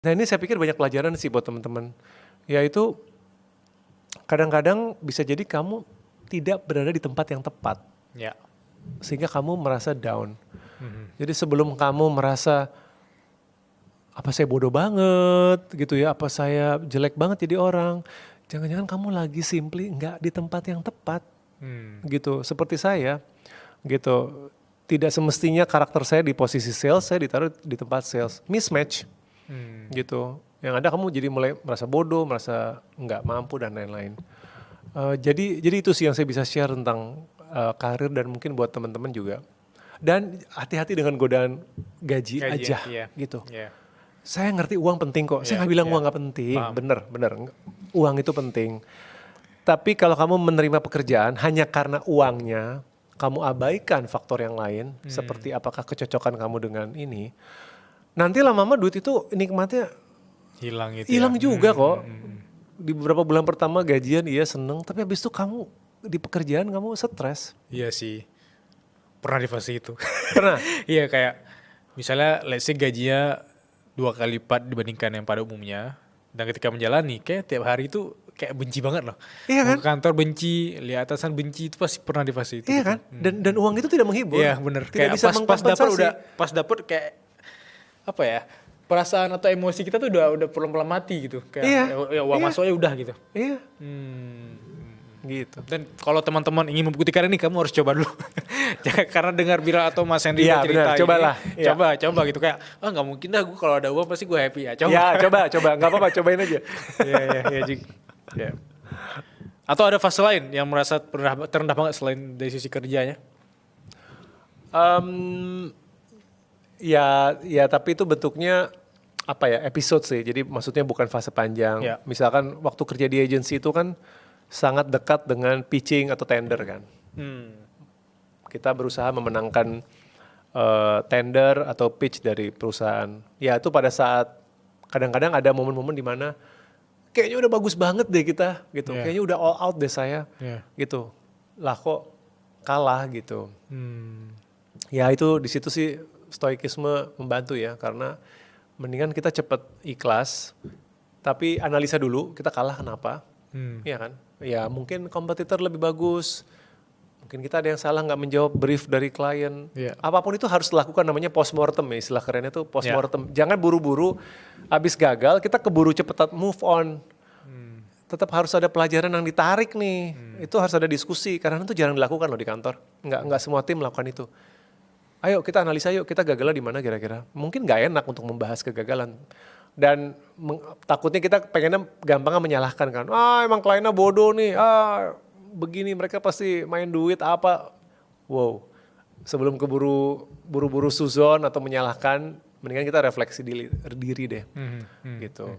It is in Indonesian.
Nah ini saya pikir banyak pelajaran sih buat teman-teman. Yaitu kadang-kadang bisa jadi kamu tidak berada di tempat yang tepat. Ya. Sehingga kamu merasa down. Mhm. Jadi sebelum kamu merasa apa saya bodoh banget gitu ya, apa saya jelek banget jadi orang. Jangan-jangan kamu lagi simply nggak di tempat yang tepat gitu. Seperti saya gitu. Tidak semestinya karakter saya di posisi sales, saya ditaruh di tempat sales. Mismatch gitu. Yang ada kamu jadi mulai merasa bodoh, merasa nggak mampu dan lain-lain. Jadi itu sih yang saya bisa share tentang karir dan mungkin buat teman-teman juga. Dan hati-hati dengan godaan gaji aja gitu. Yeah. Saya ngerti uang penting kok. Saya nggak bilang uang nggak penting. Paham. Bener. Uang itu penting. Tapi kalau kamu menerima pekerjaan hanya karena uangnya, kamu abaikan faktor yang lain, seperti apakah kecocokan kamu dengan ini, nanti lama-lama duit itu nikmatnya hilang juga kok. Di beberapa bulan pertama gajian iya seneng, tapi habis itu kamu di pekerjaan kamu stres. Iya sih. Pernah di fase itu. Pernah? Iya kayak misalnya let's say gajinya 2 kali lipat dibandingkan yang pada umumnya. Dan ketika menjalani kayak tiap hari itu kayak benci banget loh. Iya kan? Mau ke kantor benci, lihat atasan benci, itu pasti pernah di fase itu. Iya kan? Dan uang itu tidak menghibur. Iya bener. Tidak Kayak bisa pas dapet kayak apa ya, perasaan atau emosi kita tuh udah pelan-pelan mati gitu. Kayak ya uang masuknya udah gitu. Iya. Gitu. Dan kalau teman-teman ingin membuktikan ini, kamu harus coba dulu. Karena dengar Bilal atau Mas Henry cerita ini, cobalah. Coba gitu kayak, nggak mungkin dah gue kalau ada uang pasti gue happy ya. Coba. Ya coba, nggak apa-apa, cobain aja. Iya Jig. Ya. Atau ada fase lain yang merasa terendah banget selain dari sisi kerjanya? Ya tapi itu bentuknya apa ya, episode sih. Jadi maksudnya bukan fase panjang. Ya. Misalkan waktu kerja di agensi itu kan sangat dekat dengan pitching atau tender kan. Kita berusaha memenangkan tender atau pitch dari perusahaan. Ya itu pada saat kadang-kadang ada momen-momen di mana kayaknya udah bagus banget deh kita gitu. Kayaknya udah all out deh saya gitu. Lah kok kalah gitu. Ya itu di situ sih stoikisme membantu ya, karena mendingan kita cepet ikhlas tapi analisa dulu kita kalah kenapa. Iya kan? Ya mungkin kompetitor lebih bagus. Mungkin kita ada yang salah nggak menjawab brief dari klien. Apapun itu harus dilakukan, namanya postmortem ya, istilah kerennya tuh postmortem. Jangan buru-buru habis gagal kita keburu cepetan move on. Tetap harus ada pelajaran yang ditarik nih. Itu harus ada diskusi, karena itu jarang dilakukan loh di kantor. Nggak semua tim melakukan itu. Ayo kita analisa yuk, kita gagalnya di mana kira-kira. Mungkin nggak enak untuk membahas kegagalan. Dan takutnya kita pengennya gampangnya menyalahkan kan. Emang kliennya bodoh nih. Begini mereka pasti main duit apa. Wow. Sebelum buru-buru suzon atau menyalahkan, mendingan kita refleksi diri deh. Gitu.